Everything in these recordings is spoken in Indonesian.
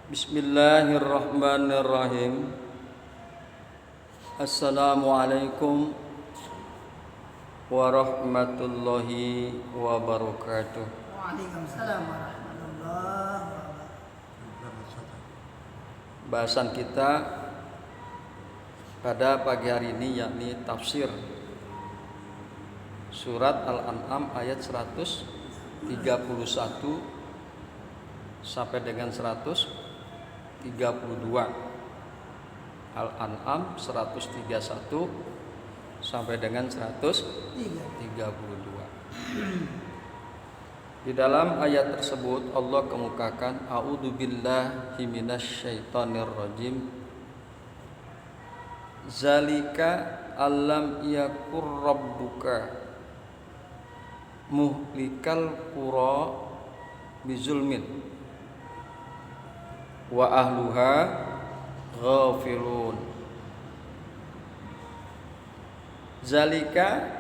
Bismillahirrahmanirrahim. Assalamualaikum warahmatullahi wabarakatuh. Waalaikumsalam warahmatullahi wabarakatuh. Bahasan kita pada pagi hari ini yakni tafsir surat Al-An'am ayat 131 sampai dengan 132. Al-An'am 131 sampai dengan 132. Di dalam ayat tersebut Allah kemukakan a'udzubillahi minasyaitonirrajim. Zalika alam yakur rabbuka muhlikal qura bizulmin wa ahluha ghafilun. Zalika,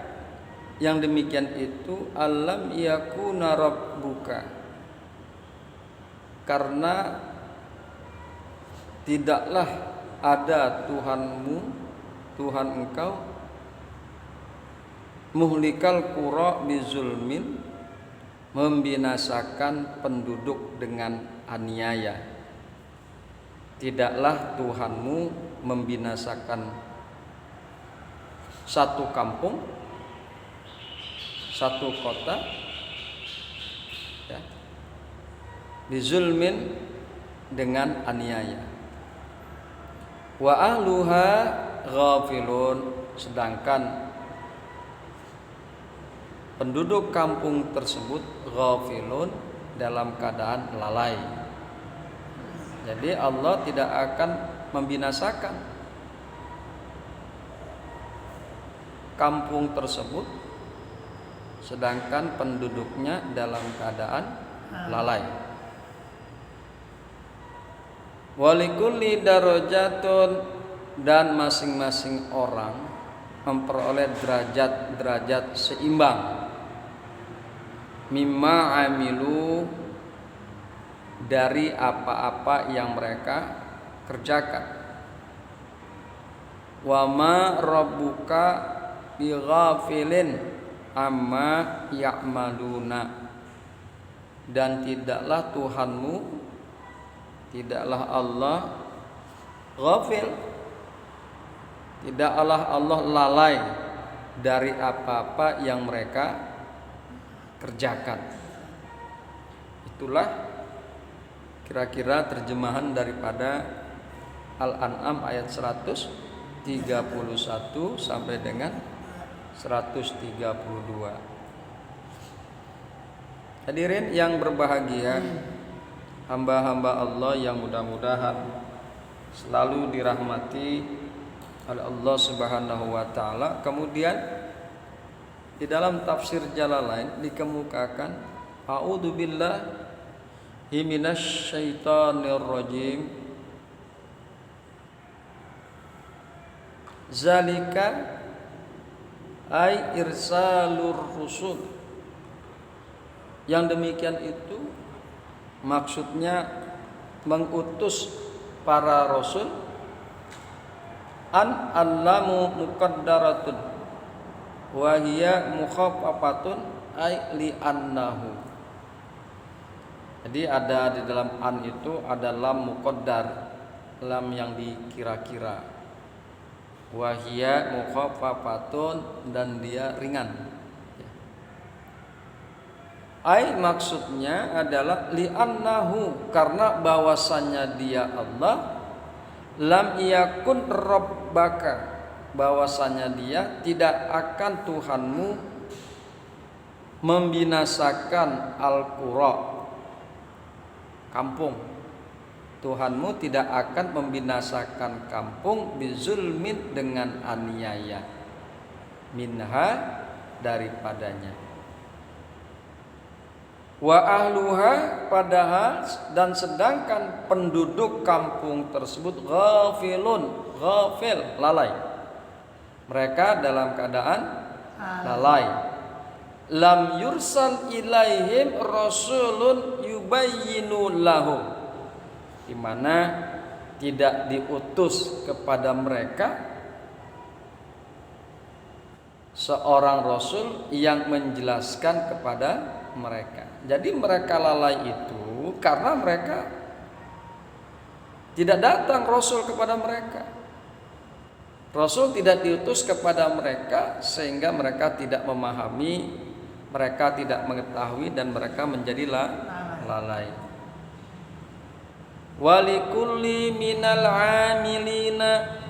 yang demikian itu, alam yakuna rabbuka, karena tidaklah ada Tuhanmu, Tuhan engkau, muhlikal qura bizulmin, membinasakan penduduk dengan aniaya. Tidaklah Tuhanmu membinasakan satu kampung, satu kota, ya, bizulmin, dengan aniaya. Wa ahluha ghafilun, sedangkan penduduk kampung tersebut ghafilun, dalam keadaan lalai. Jadi Allah tidak akan membinasakan kampung tersebut sedangkan penduduknya dalam keadaan lalai. Walikulli darajatun, dan masing-masing orang memperoleh derajat-derajat seimbang. Mimma amilu, dari apa-apa yang mereka kerjakan. Wa ma rabbuka bighafilin amma ya'maluna, dan tidaklah Tuhanmu, tidaklah Allah ghafil, tidaklah Allah lalai dari apa-apa yang mereka kerjakan. Itulah kira-kira terjemahan daripada Al-An'am ayat 131 sampai dengan 132. Hadirin yang berbahagia, hamba-hamba Allah yang mudah-mudahan selalu dirahmati oleh Allah Subhanahu wa taala. Kemudian di dalam tafsir Jalalain dikemukakan a'udzubillahi minasyaitonirrajim. Zalika ay irsalur rusul, yang demikian itu maksudnya mengutus para rasul. An allamu muqaddaratun wa hiya mukhaffafatun ay li annahu. Jadi ada di dalam an itu ada lam muqaddar, lam yang dikira-kira. Wa hiya mukhaffafatun, dan dia ringan. Ai, maksudnya adalah li'annahu, karena bahwasannya dia Allah, lam yakun rabbaka, bahwasannya dia tidak akan Tuhanmu membinasakan al-qura, kampung. Tuhanmu tidak akan membinasakan kampung bizulmin, dengan aniaya, minha, daripadanya. Wa ahluha, padahal dan sedangkan penduduk kampung tersebut ghafilun, ghafil, lalai. Mereka dalam keadaan lalai. Lam yursal ilaihim rasulun yubayyinu lahum, di mana tidak diutus kepada mereka seorang rasul yang menjelaskan kepada mereka. Jadi mereka lalai itu karena mereka tidak datang rasul kepada mereka. Rasul tidak diutus kepada mereka sehingga mereka tidak memahami, mereka tidak mengetahui dan mereka menjadi lalai. Walikulli minal amilina,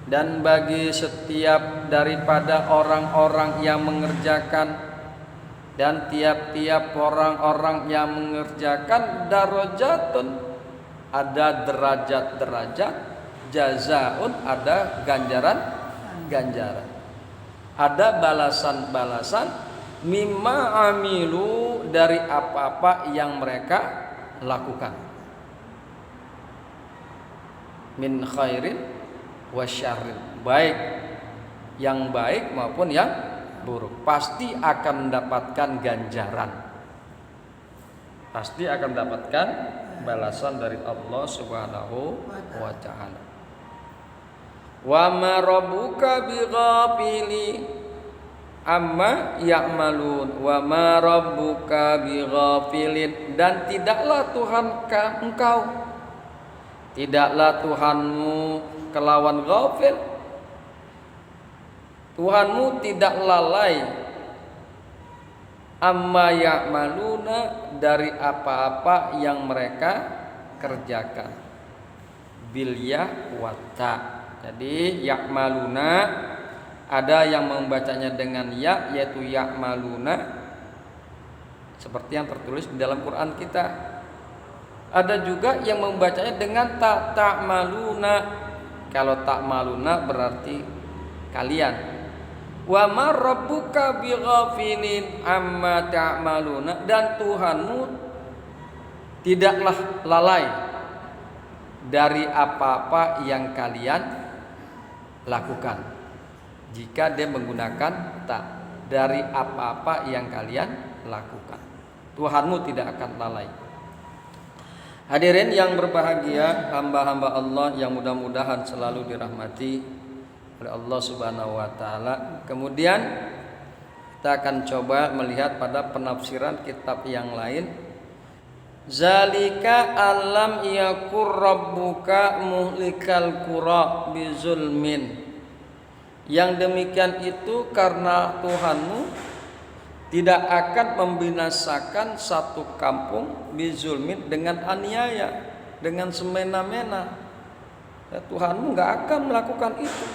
dan bagi setiap daripada orang-orang yang mengerjakan dan tiap-tiap orang-orang yang mengerjakan darajatun, ada derajat-derajat, jazaun ada ganjaran, ada balasan-balasan, mimma amilu dari apa-apa yang mereka lakukan, min khairin wa syarrin, baik yang baik maupun yang buruk, pasti akan mendapatkan ganjaran, pasti akan mendapatkan balasan dari Allah Subhanahu wa ta'ala. Wa ma rabbuka bighafili amma ya'malun, wa ma rabbuka bighafilin, dan tidaklah Tuhan engkau, tidaklah Tuhanmu kelawan ghafil, Tuhanmu tidak lalai, amma ya'maluna dari apa-apa yang mereka kerjakan, bil ya wa ta. Jadi ya'maluna ada yang membacanya dengan ya, yaitu ya'maluna seperti yang tertulis di dalam Quran kita. Ada juga yang membacanya dengan ta, ta'maluna. Kalau ta'maluna berarti kalian. Wa ma rabbuka bighafilin amma ta'maluna, dan Tuhanmu tidaklah lalai dari apa-apa yang kalian lakukan. Jika dia menggunakan ta, dari apa-apa yang kalian lakukan, Tuhanmu tidak akan lalai. Hadirin yang berbahagia, hamba-hamba Allah yang mudah-mudahan selalu dirahmati oleh Allah Subhanahu wa taala. Kemudian kita akan coba melihat pada penafsiran kitab yang lain. Zalika alam yakur rabbuka muhlikal qura bizulmin. Yang demikian itu karena Tuhanmu tidak akan membinasakan satu kampung bizulmin dengan aniaya, dengan semena-mena. Ya, Tuhanmu nggak akan melakukan itu.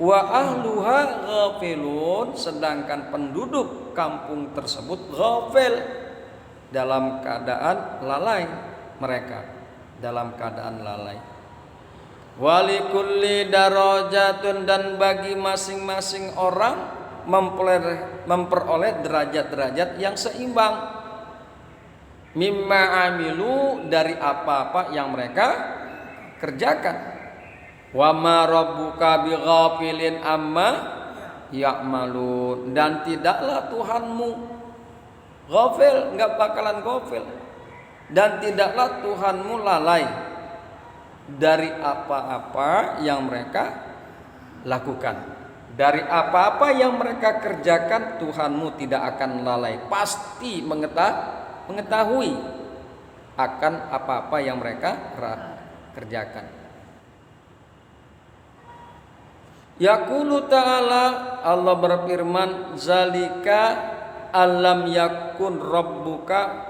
Wa ahluha ghafilun, sedangkan penduduk kampung tersebut ghafil, dalam keadaan lalai, mereka dalam keadaan lalai. Walikulli darajatun, dan bagi masing-masing orang memperoleh derajat-derajat yang seimbang, mimma amilu dari apa-apa yang mereka kerjakan. Wa ma rabbuka bighafilin amma ya'malun, dan tidaklah Tuhanmu ghafil, enggak bakalan ghafil, dan tidaklah Tuhanmu lalai dari apa-apa yang mereka lakukan. Dari apa-apa yang mereka kerjakan, Tuhanmu tidak akan lalai, pasti mengetahui akan apa-apa yang mereka kerjakan. Yaqulu ta'ala, Allah berfirman, zalika alam yakun rabbuka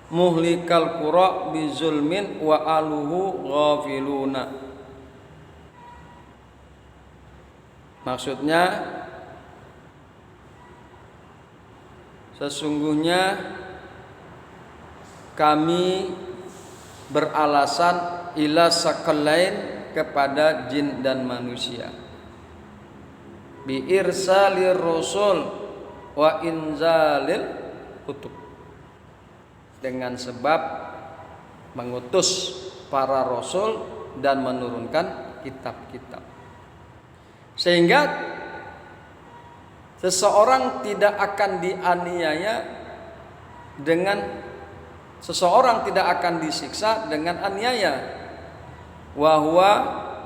muhlikal qura bizulmin wa aluhu ghafiluna. Maksudnya, sesungguhnya kami beralasan ila sakalain, kepada jin dan manusia, bi irsalir rasul wa inzalil kutub, dengan sebab mengutus para rasul dan menurunkan kitab-kitab, sehingga seseorang tidak akan dianiaya dengan seseorang tidak akan disiksa dengan aniaya. Wahwa,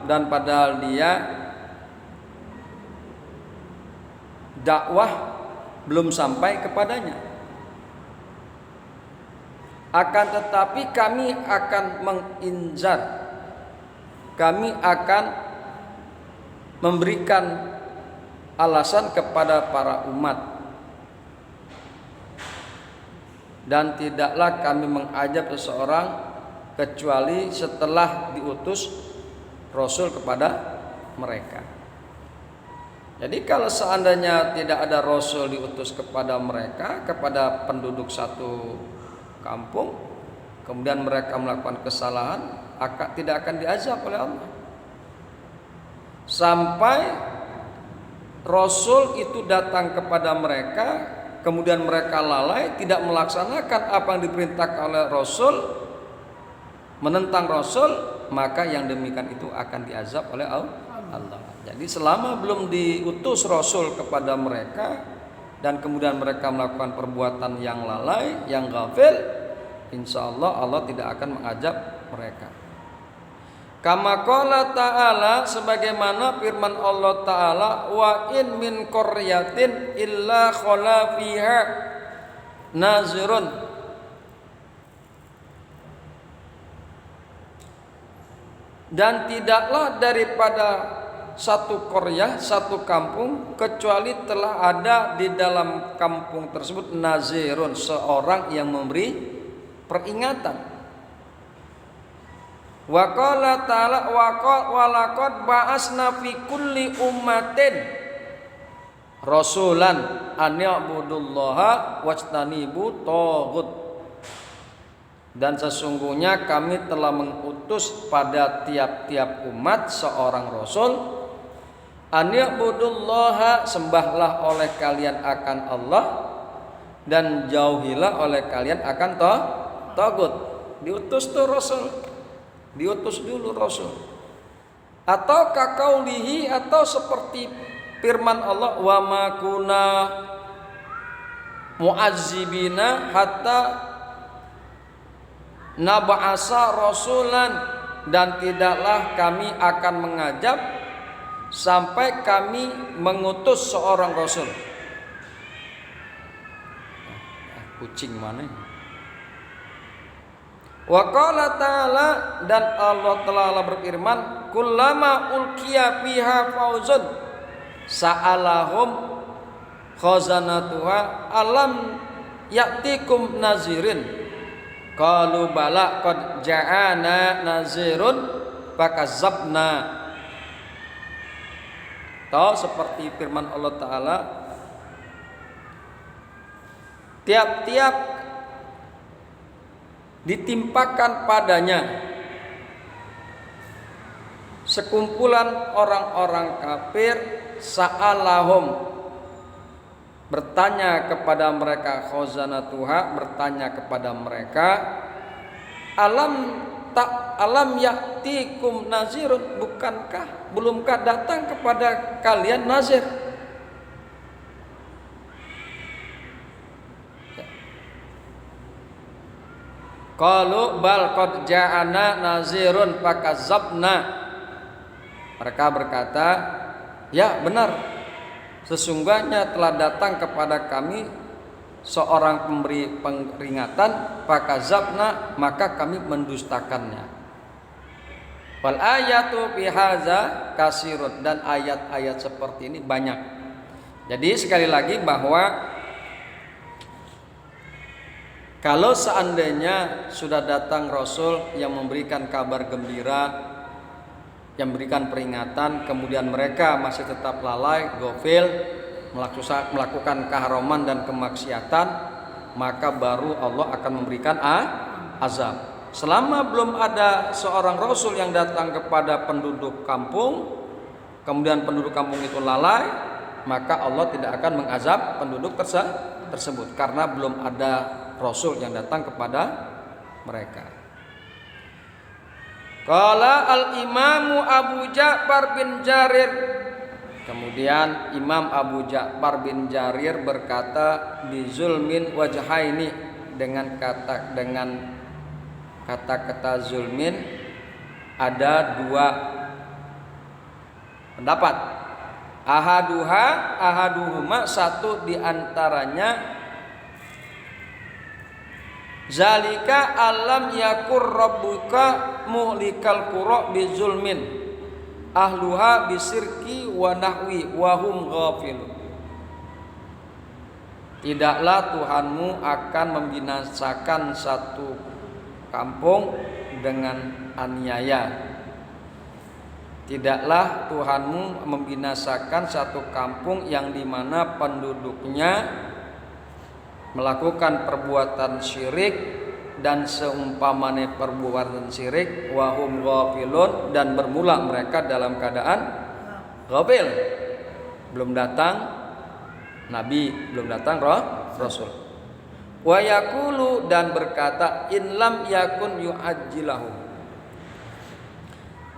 dan padahal dia dakwah belum sampai kepadanya. Akan tetapi kami akan menginzar, kami akan memberikan alasan kepada para umat, dan tidaklah kami mengajab seseorang kecuali setelah diutus Rasul kepada mereka. Jadi kalau seandainya tidak ada Rasul diutus kepada mereka, kepada penduduk satu kampung, kemudian mereka melakukan kesalahan, tidak akan diazab oleh Allah sampai Rasul itu datang kepada mereka, kemudian mereka lalai, tidak melaksanakan apa yang diperintahkan oleh Rasul, menentang Rasul, maka yang demikian itu akan diazab oleh Allah. Jadi selama belum diutus Rasul kepada mereka dan kemudian mereka melakukan perbuatan yang lalai, yang ghafil, insya Allah Allah tidak akan mengazab mereka. Kama qala ta'ala, sebagaimana firman Allah Ta'ala, wa in min qaryatin illa khala fiha nazirun. Dan tidaklah daripada satu qaryah, satu kampung, kecuali telah ada di dalam kampung tersebut nazirun, seorang yang memberi peringatan. Wa qala ta'ala wa laqad ba'asna fi kulli ummatin rasulan an ya'budullaha wajtanibu taghut. Dan sesungguhnya kami telah mengutus pada tiap-tiap umat seorang rasul, an ya'budullaha, sembahlah oleh kalian akan Allah, dan jauhilah oleh kalian akan taghut. Diutus tuh rasul, diutus dulu rasul. Atau kakaulihi, atau seperti firman Allah, wa ma kunna mu'azzibina hatta nab'asa rasulan, dan tidaklah kami akan mengazab sampai kami mengutus seorang rasul. Kucing mana? Wa qala ta'ala, dan Allah telah berfirman, kullama ulqiya fiha fauzun sa'alahum khazanatuha alam ya'tikum nazirin. Qalu bala qad ja'ana nazirun fakazzabna. Tahu seperti firman Allah Ta'ala, tiap-tiap ditimpakan padanya sekumpulan orang-orang kafir, sa'alahum, bertanya kepada mereka, khazanatuha, bertanya kepada mereka, alam ya'tikum nazirun, bukankah, belumkah datang kepada kalian nazir? Qalu bal qad ja'ana nazirun fakazzabna. Mereka berkata, ya benar, sesungguhnya telah datang kepada kami seorang pemberi peringatan, fakazabna, maka kami mendustakannya. Wal ayatu fi hadza kasirun, dan ayat-ayat seperti ini banyak. Jadi sekali lagi bahwa kalau seandainya sudah datang Rasul yang memberikan kabar gembira, yang memberikan peringatan, kemudian mereka masih tetap lalai, ghafil, melakukan keharaman dan kemaksiatan, maka baru Allah akan memberikan azab. Selama belum ada seorang Rasul yang datang kepada penduduk kampung, kemudian penduduk kampung itu lalai, maka Allah tidak akan mengazab penduduk tersebut karena belum ada Rasul yang datang kepada mereka. Qala al-imamu Abu Ja'far bin Jarir, kemudian Imam Abu Ja'far bin Jarir berkata, bizulmin wajhaini, dengan kata-kata zulmin ada dua pendapat. Ahaduhuma satu diantaranya zalika alam yakur rabbuka muhlikal qura bizulmin ahluha bisirki wa nahwi wa hum ghafilun. Tidaklah Tuhanmu akan membinasakan satu kampung dengan aniaya. Tidaklah Tuhanmu membinasakan satu kampung yang dimana penduduknya melakukan perbuatan syirik dan seumpamanya perbuatan syirik wahum ghafilun dan bermula mereka dalam keadaan ghafil. Belum datang nabi, belum datang rasul. Wa yaqulu dan berkata in lam yakun yu'ajjilahu.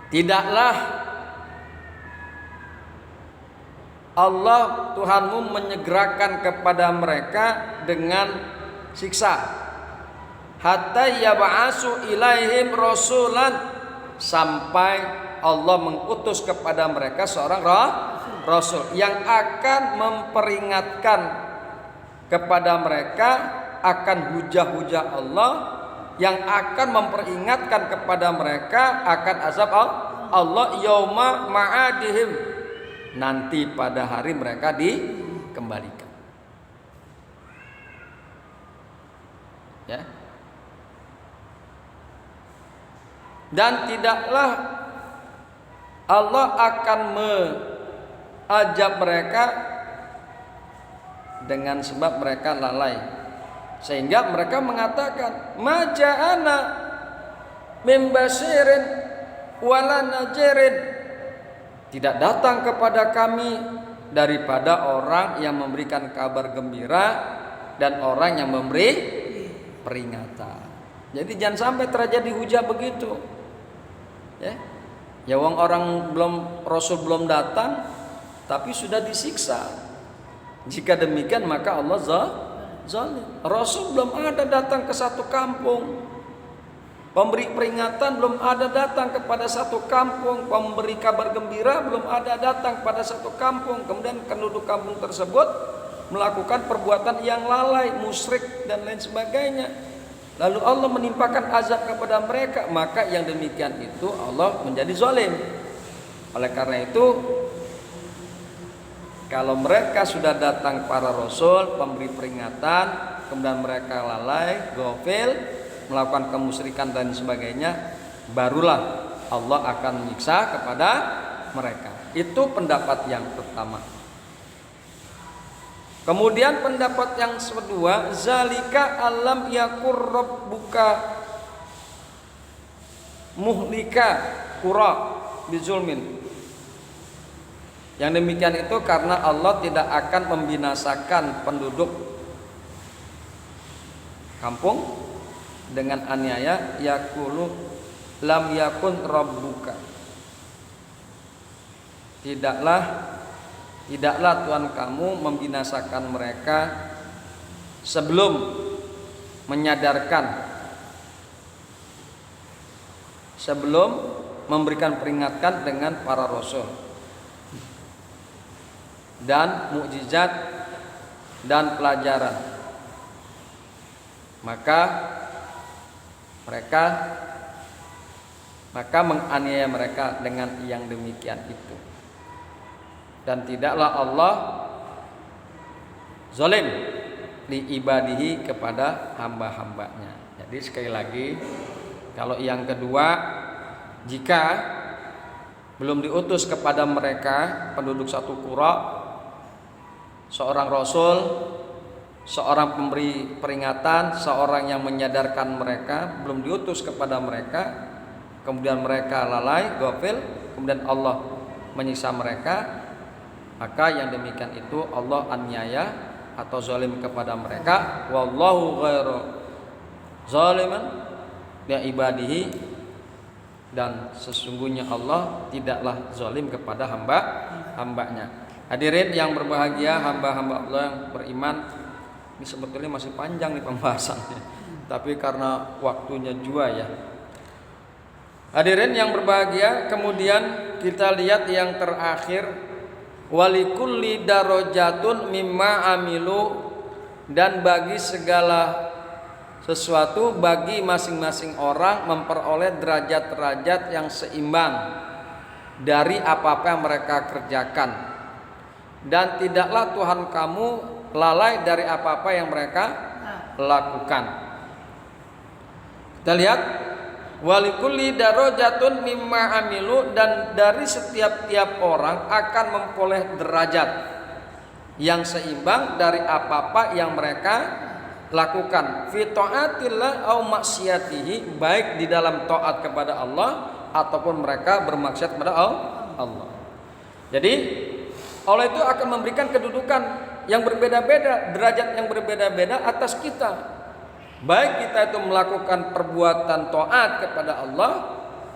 Tidaklah Allah Tuhanmu menyegerakan kepada mereka dengan siksa hatta yab'asu ilaihim rasulan, sampai Allah mengutus kepada mereka seorang rasul yang akan memperingatkan kepada mereka akan hujah-hujah Allah, yang akan memperingatkan kepada mereka akan azab Allah yauma ma'adihim, nanti pada hari mereka dikembalikan. Ya. Dan tidaklah Allah akan mengajab mereka dengan sebab mereka lalai, sehingga mereka mengatakan maja'ana min basirin wala najirin, tidak datang kepada kami daripada orang yang memberikan kabar gembira dan orang yang memberi peringatan. Jadi jangan sampai terjadi hujah begitu. Ya orang Rasul belum datang tapi sudah disiksa. Jika demikian maka Allah zalim. Rasul belum ada datang ke satu kampung, pemberi peringatan belum ada datang kepada satu kampung, pemberi kabar gembira belum ada datang pada satu kampung, kemudian penduduk kampung tersebut melakukan perbuatan yang lalai, musyrik dan lain sebagainya, lalu Allah menimpakan azab kepada mereka, maka yang demikian itu Allah menjadi zalim. Oleh karena itu, kalau mereka sudah datang para rasul, pemberi peringatan, kemudian mereka lalai, ghafil, melakukan kemusyrikan dan sebagainya, barulah Allah akan menyiksa kepada mereka. Itu pendapat yang pertama. Kemudian pendapat yang kedua, zalika alam yakur rabbuka muhlika qura bizulmin. Yang demikian itu karena Allah tidak akan membinasakan penduduk kampung dengan aniaya. Yaqulu lam yakun rabbuka, tidaklah Tuhan kamu membinasakan mereka sebelum menyadarkan, sebelum memberikan peringatan dengan para rasul dan mukjizat dan pelajaran. Maka menganiaya mereka dengan yang demikian itu. Dan tidaklah Allah zalim li ibadihi kepada hamba-hambanya. Jadi sekali lagi, kalau yang kedua, jika belum diutus kepada mereka penduduk satu qura seorang rasul, seorang pemberi peringatan, seorang yang menyadarkan mereka, belum diutus kepada mereka, kemudian mereka lalai, ghafil, kemudian Allah menyiksa mereka, maka yang demikian itu Allah aniaya atau zalim kepada mereka. Wallahu ghairu zaliman li ibadihi, dan sesungguhnya Allah tidaklah zalim kepada hamba-hambanya. Hadirin yang berbahagia, hamba-hamba Allah yang beriman, Ini sebetulnya masih panjang nih pembahasannya, tapi karena waktunya jua ya. Hadirin yang berbahagia, kemudian kita lihat yang terakhir, walikulli darajatun mimma amilu, dan bagi segala sesuatu, bagi masing-masing orang memperoleh derajat-derajat yang seimbang dari apa-apa yang mereka kerjakan, dan tidaklah Tuhan kamu lalai dari apa-apa yang mereka lakukan. Kita lihat, walikulli darajatun mimma amilu, dan dari setiap orang akan memperoleh derajat yang seimbang dari apa-apa yang mereka lakukan, fi taatillah au maksiatihi, baik di dalam taat kepada Allah ataupun mereka bermaksiat kepada Allah. Jadi Allah itu akan memberikan kedudukan yang berbeda-beda, derajat yang berbeda-beda atas kita, baik kita itu melakukan perbuatan taat kepada Allah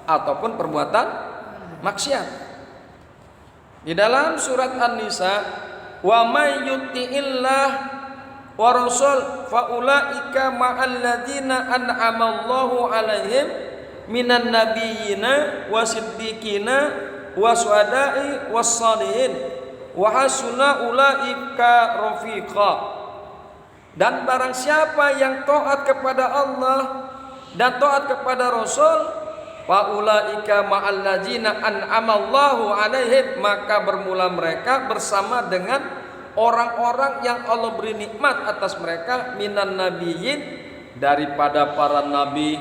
ataupun perbuatan maksiat. Di dalam surat An-Nisa, wa may yuti'illah wa rasul faulaika ma'al ladzina an'ama Allahu 'alaihim minan nabiyyina wasiddiqina wasyuhada'i wassalihin wa hasuna ulaika rafiqa. Dan barang siapa yang taat kepada Allah dan taat kepada Rasul, faulaika ma'al ladzina an'ama Allahu 'alaihim, maka bermula mereka bersama dengan orang-orang yang Allah beri nikmat atas mereka, minan nabiyyin, daripada para nabi,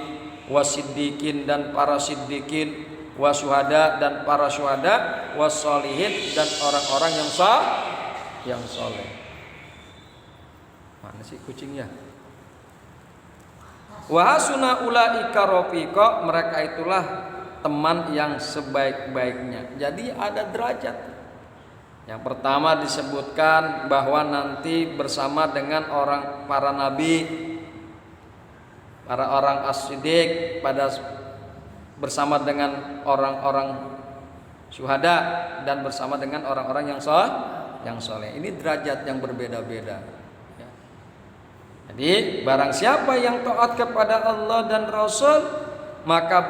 wasiddiqin, dan para siddiqin, wasyuhada, dan para syuhada, wassalihin, dan orang-orang yang soleh. Mana sih kucingnya? Wa hasuna ulaika rafiqa, mereka itulah teman yang sebaik-baiknya. Jadi ada derajat. Yang pertama disebutkan bahwa nanti bersama dengan para nabi, para orang as-siddiq, bersama dengan orang-orang syuhada, dan bersama dengan orang-orang yang soleh. Ini derajat yang berbeda-beda. Jadi barang siapa yang taat kepada Allah dan Rasul, maka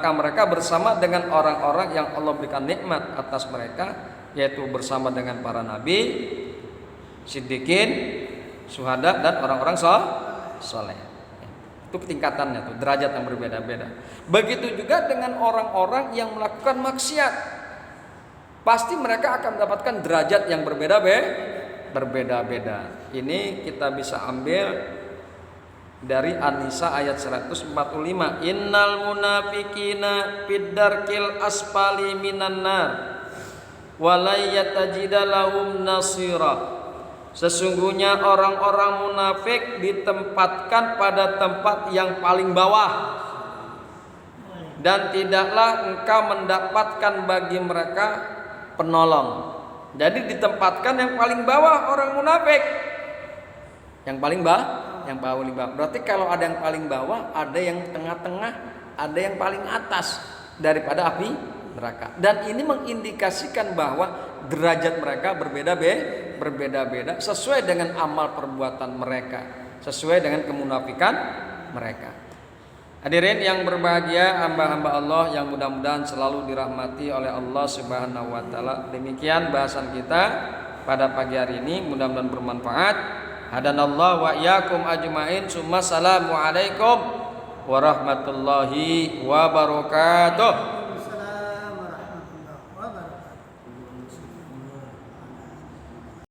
mereka bersama dengan orang-orang yang Allah berikan nikmat atas mereka, yaitu bersama dengan para nabi, siddiqin, syuhada, dan orang-orang soleh. Itu tingkatannya, tuh derajat yang berbeda-beda. Begitu juga dengan orang-orang yang melakukan maksiat, pasti mereka akan mendapatkan derajat yang berbeda-beda. Ini kita bisa ambil dari An-Nisa ayat 145. Innal munafiqina fid darkil asfali minan nar wa la yatajida lahum nasira. Sesungguhnya orang-orang munafik ditempatkan pada tempat yang paling bawah, dan tidaklah engkau mendapatkan bagi mereka penolong. Jadi ditempatkan yang paling bawah orang munafik. Yang paling bawah. Berarti kalau ada yang paling bawah, ada yang tengah-tengah, ada yang paling atas daripada api neraka. Dan ini mengindikasikan bahwa derajat mereka berbeda-beda sesuai dengan amal perbuatan mereka, sesuai dengan kemunafikan mereka. Hadirin yang berbahagia, hamba-hamba Allah yang mudah-mudahan selalu dirahmati oleh Allah Subhanahu wa taala. Demikian bahasan kita pada pagi hari ini, mudah-mudahan bermanfaat. Hadanallahu wa iyyakum ajmain. Assalamualaikum warahmatullahi wabarakatuh.